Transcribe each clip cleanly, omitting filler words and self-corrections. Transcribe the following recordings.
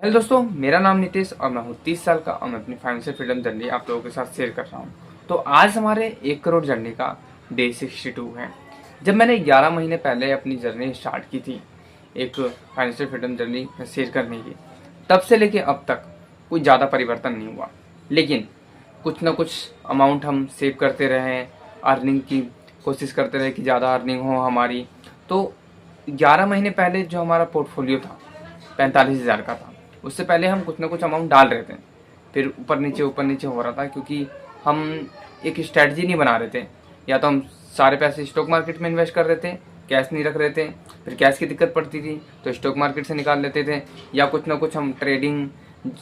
Hello दोस्तों, मेरा नाम नितेश और मैं हूँ 30 साल का और मैं अपनी फाइनेंशियल फ्रीडम जर्नी आप लोगों के साथ शेयर कर रहा हूँ। तो आज हमारे 1 करोड़ जर्नी का डे 62 है। जब मैंने 11 महीने पहले अपनी जर्नी स्टार्ट की थी एक फाइनेंशियल फ्रीडम जर्नी शेयर करने की, तब से लेके अब तक कुछ ज़्यादा परिवर्तन नहीं हुआ, लेकिन कुछ ना कुछ अमाउंट हम सेव करते रहे, अर्निंग की कोशिश करते रहे कि ज़्यादा अर्निंग हो हमारी। तो 11 महीने पहले जो हमारा पोर्टफोलियो था 45,000 का था, उससे पहले हम कुछ ना कुछ अमाउंट डाल रहे थे, फिर ऊपर नीचे हो रहा था क्योंकि हम एक स्ट्रैटेजी नहीं बना रहे थे। या तो हम सारे पैसे स्टॉक मार्केट में इन्वेस्ट कर रहे थे, कैश नहीं रख रहे थे, फिर कैश की दिक्कत पड़ती थी तो स्टॉक मार्केट से निकाल लेते थे, या कुछ ना कुछ हम ट्रेडिंग,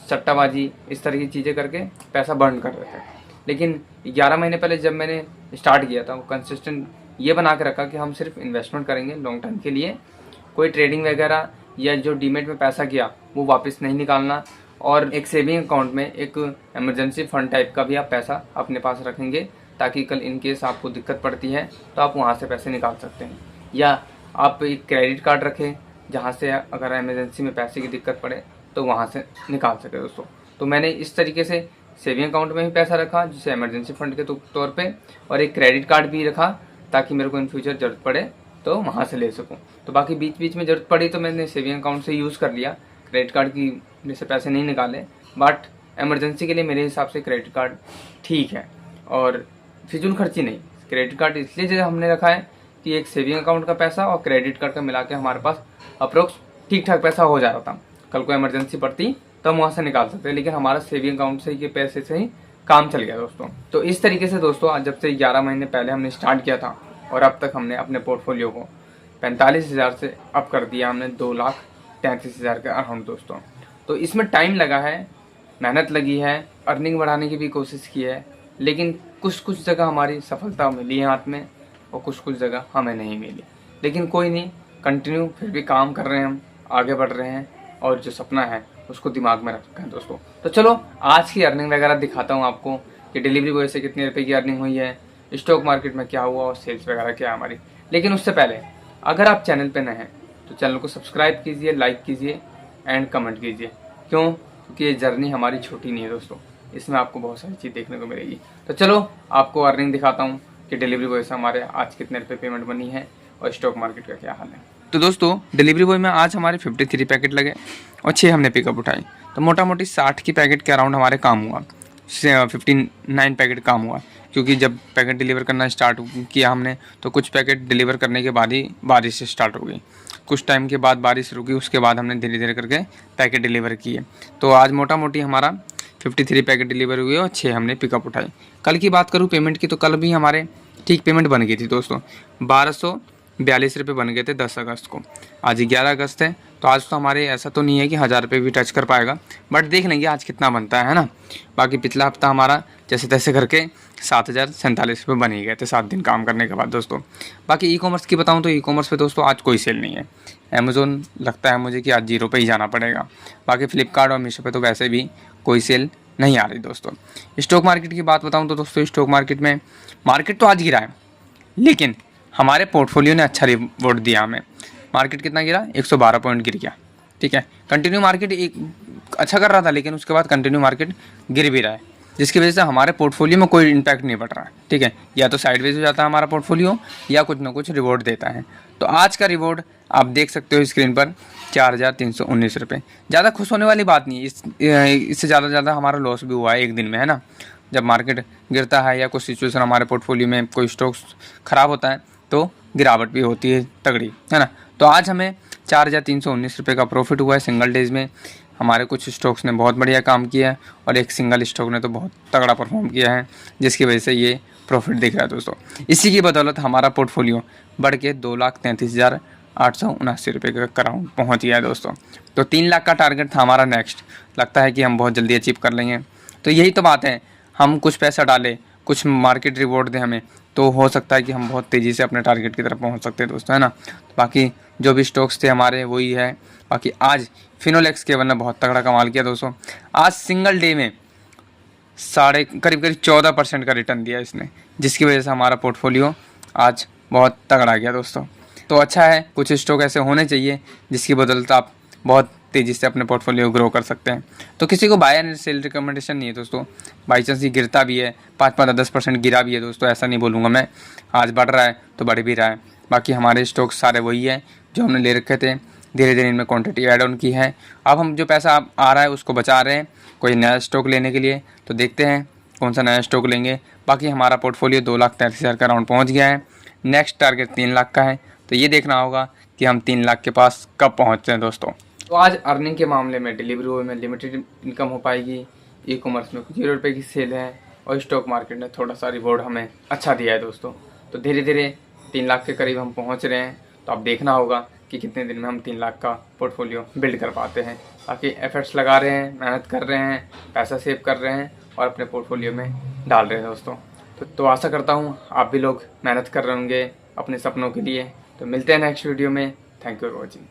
सट्टाबाजी, इस तरह की चीज़ें करके पैसा बर्न कर रहे थे। लेकिन 11 महीने पहले जब मैंने स्टार्ट किया था, वो कंसिस्टेंट ये बना के रखा कि हम सिर्फ इन्वेस्टमेंट करेंगे लॉन्ग टर्म के लिए, कोई ट्रेडिंग वगैरह या जो डीमेट में पैसा गया वो वापस नहीं निकालना, और एक सेविंग अकाउंट में एक इमरजेंसी फंड टाइप का भी आप पैसा अपने पास रखेंगे ताकि कल इन केस आपको दिक्कत पड़ती है तो आप वहाँ से पैसे निकाल सकते हैं। या आप एक क्रेडिट कार्ड रखें जहाँ से अगर इमरजेंसी में पैसे की दिक्कत पड़े तो वहाँ से निकाल सके दोस्तों। तो मैंने इस तरीके से सेविंग अकाउंट में भी पैसा रखा जिसे इमरजेंसी फंड के तौर पे, और एक क्रेडिट कार्ड भी रखा ताकि मेरे को इन फ्यूचर ज़रूरत पड़े तो वहाँ से ले सकूँ। तो बाकी बीच बीच में ज़रूरत पड़ी तो मैंने सेविंग अकाउंट से यूज़ कर लिया, क्रेडिट कार्ड की में से पैसे नहीं निकाले। बट इमरजेंसी के लिए मेरे हिसाब से क्रेडिट कार्ड ठीक है और फिजूल खर्ची नहीं। क्रेडिट कार्ड इसलिए हमने रखा है कि एक सेविंग अकाउंट का पैसा और क्रेडिट कार्ड का मिला के हमारे पास अप्रोक्स ठीक ठाक पैसा हो जा रहा था, कल को इमरजेंसी पड़ती तो हम वहाँ से निकाल सकते हैं, लेकिन हमारा सेविंग अकाउंट से ही पैसे से ही काम चल गया दोस्तों। तो इस तरीके से दोस्तों आज जब से 11 महीने पहले हमने स्टार्ट किया था और अब तक हमने अपने पोर्टफोलियो को 45,000 से अप कर दिया हमने 2,33,000 के अराउंड दोस्तों। तो इसमें टाइम लगा है, मेहनत लगी है, अर्निंग बढ़ाने की भी कोशिश की है, लेकिन कुछ कुछ जगह हमारी सफलता मिली है हाथ में और कुछ कुछ जगह हमें नहीं मिली। लेकिन कोई नहीं, कंटिन्यू फिर भी काम कर रहे हैं, हम आगे बढ़ रहे हैं और जो सपना है उसको दिमाग में रखा है दोस्तों। तो चलो आज की अर्निंग वगैरह दिखाता हूँ आपको कि डिलीवरी बॉय से कितने रुपए की अर्निंग हुई है, स्टॉक मार्केट में क्या हुआ और सेल्स वगैरह क्या है हमारी। लेकिन उससे पहले अगर आप चैनल पे नए हैं तो चैनल को सब्सक्राइब कीजिए, लाइक कीजिए एंड कमेंट कीजिए। क्यों? क्योंकि ये जर्नी हमारी छोटी नहीं है दोस्तों, इसमें आपको बहुत सारी चीज़ देखने को मिलेगी। तो चलो आपको अर्निंग दिखाता हूँ कि डिलीवरी बॉय से हमारे आज कितने रुपये पेमेंट बनी है और स्टॉक मार्केट का क्या हाल है। तो दोस्तों डिलीवरी बॉय में आज हमारे 53 पैकेट लगे और 6 हमने पिकअप उठाई, तो मोटा मोटी 60 की पैकेट के अराउंड हमारे काम हुआ, 59 पैकेट काम हुआ। क्योंकि जब पैकेट डिलीवर करना स्टार्ट किया हमने तो कुछ पैकेट डिलीवर करने के बाद ही बारिश स्टार्ट हो गई, कुछ टाइम के बाद बारिश रुकी, उसके बाद हमने धीरे धीरे करके पैकेट डिलीवर किए। तो आज मोटा मोटी हमारा 53 पैकेट डिलीवर हुए और 6 हमने पिकअप उठाई। कल की बात करूँ पेमेंट की, तो कल भी हमारे ठीक पेमेंट बन गई थी दोस्तों, 1242 रुपये बन गए थे 10 अगस्त को। आज 11 अगस्त है, तो आज तो हमारे ऐसा तो नहीं है कि 1000 रुपये भी टच कर पाएगा, बट देख लेंगे आज कितना बनता है ना। बाकी पिछला हफ्ता हमारा जैसे तैसे करके 7,047 रुपये बन ही गए थे 7 दिन काम करने के बाद दोस्तों। बाकी ई कॉमर्स की बताऊँ तो ई कॉमर्स पे दोस्तों आज कोई सेल नहीं है। अमेज़ोन लगता है मुझे कि आज 0 पे ही जाना पड़ेगा। बाकी फ्लिपकार्ट और मीशो पे तो वैसे भी कोई सेल नहीं आ रही दोस्तों। स्टॉक मार्केट की बात बताऊँ तो दोस्तों स्टॉक मार्केट में मार्केट तो आज गिरा है, लेकिन हमारे पोर्टफोलियो ने अच्छा रिवॉर्ड दिया हमें। मार्केट कितना गिरा? 112 पॉइंट गिर गया, ठीक है। कंटिन्यू मार्केट एक अच्छा कर रहा था, लेकिन उसके बाद कंटिन्यू मार्केट गिर भी रहा है, जिसकी वजह से हमारे पोर्टफोलियो में कोई इम्पैक्ट नहीं पड़ रहा है, ठीक है। या तो साइडवेज हो जाता है हमारा पोर्टफोलियो या कुछ ना कुछ रिवॉर्ड देता है। तो आज का रिवॉर्ड आप देख सकते हो स्क्रीन पर 4,319 रुपये। ज़्यादा खुश होने वाली बात नहीं है, इससे ज़्यादा हमारा लॉस भी हुआ है एक दिन में, है ना। जब मार्केट गिरता है या कुछ सिचुएशन हमारे पोर्टफोलियो में कोई स्टॉक्स ख़राब होता है तो गिरावट भी होती है तगड़ी, है ना। तो आज हमें 4,319 रुपये का प्रॉफिट हुआ है सिंगल डेज में। हमारे कुछ स्टॉक्स ने बहुत बढ़िया काम किया है और एक सिंगल स्टॉक ने तो बहुत तगड़ा परफॉर्म किया है, जिसकी वजह से ये प्रॉफिट दिख रहा है दोस्तों। इसी की बदौलत हमारा पोर्टफोलियो बढ़ के 2,33,879 रुपये के अराउंड पहुँच गया है दोस्तों। तो 3 लाख का टारगेट था हमारा नेक्स्ट, लगता है कि हम बहुत जल्दी अचीव कर लेंगे। तो यही तो बात है, हम कुछ पैसा डालें, कुछ मार्केट रिवॉर्ड दें हमें, तो हो सकता है कि हम बहुत तेज़ी से अपने टारगेट की तरफ पहुंच सकते हैं दोस्तों, है ना। बाकी जो भी स्टॉक्स थे हमारे वही है। बाकी आज फिनोलेक्स केबल ने बहुत तगड़ा कमाल किया दोस्तों। आज सिंगल डे में करीब 14% का रिटर्न दिया इसने, जिसकी वजह से हमारा पोर्टफोलियो आज बहुत तगड़ा गया दोस्तों। तो अच्छा है, कुछ स्टॉक ऐसे होने चाहिए जिसकी बदौलत आप बहुत तेज़ी से अपने पोर्टफोलियो ग्रो कर सकते हैं। तो किसी को बाय एंड सेल रिकमेंडेशन नहीं है दोस्तों। बाई चांस ये गिरता भी है, 5-10% गिरा भी है दोस्तों, ऐसा नहीं बोलूँगा मैं। आज बढ़ रहा है तो बढ़ भी रहा है। बाकी हमारे स्टॉक सारे वही है जो हमने ले रखे थे। धीरे धीरे इनमें क्वांटिटी ऐड ऑन की है। अब हम जो पैसा आ रहा है उसको बचा रहे हैं कोई नया स्टॉक लेने के लिए। तो देखते हैं कौन सा नया स्टॉक लेंगे। बाकी हमारा पोर्टफोलियो 2,43,000 का अराउंड पहुँच गया है। नेक्स्ट टारगेट 3 लाख का है। तो ये देखना होगा कि हम 3 लाख के पास कब पहुँचते हैं दोस्तों। तो आज अर्निंग के मामले में डिलीवरी में लिमिटेड इनकम हो पाएगी, ई कॉमर्स में कुछ 0 रुपये की सेल है और स्टॉक मार्केट ने थोड़ा सा रिवॉर्ड हमें अच्छा दिया है दोस्तों। तो धीरे धीरे 3 लाख के करीब हम पहुंच रहे हैं। तो अब देखना होगा कि कितने दिन में हम 3 लाख का पोर्टफोलियो बिल्ड कर पाते हैं। बाकी एफर्ट्स लगा रहे हैं, मेहनत कर रहे हैं, पैसा सेव कर रहे हैं और अपने पोर्टफोलियो में डाल रहे हैं दोस्तों। तो आशा करता हूँ आप भी लोग मेहनत कर रहे होंगे अपने सपनों के लिए। तो मिलते हैं नेक्स्ट वीडियो में। Thank you for watching.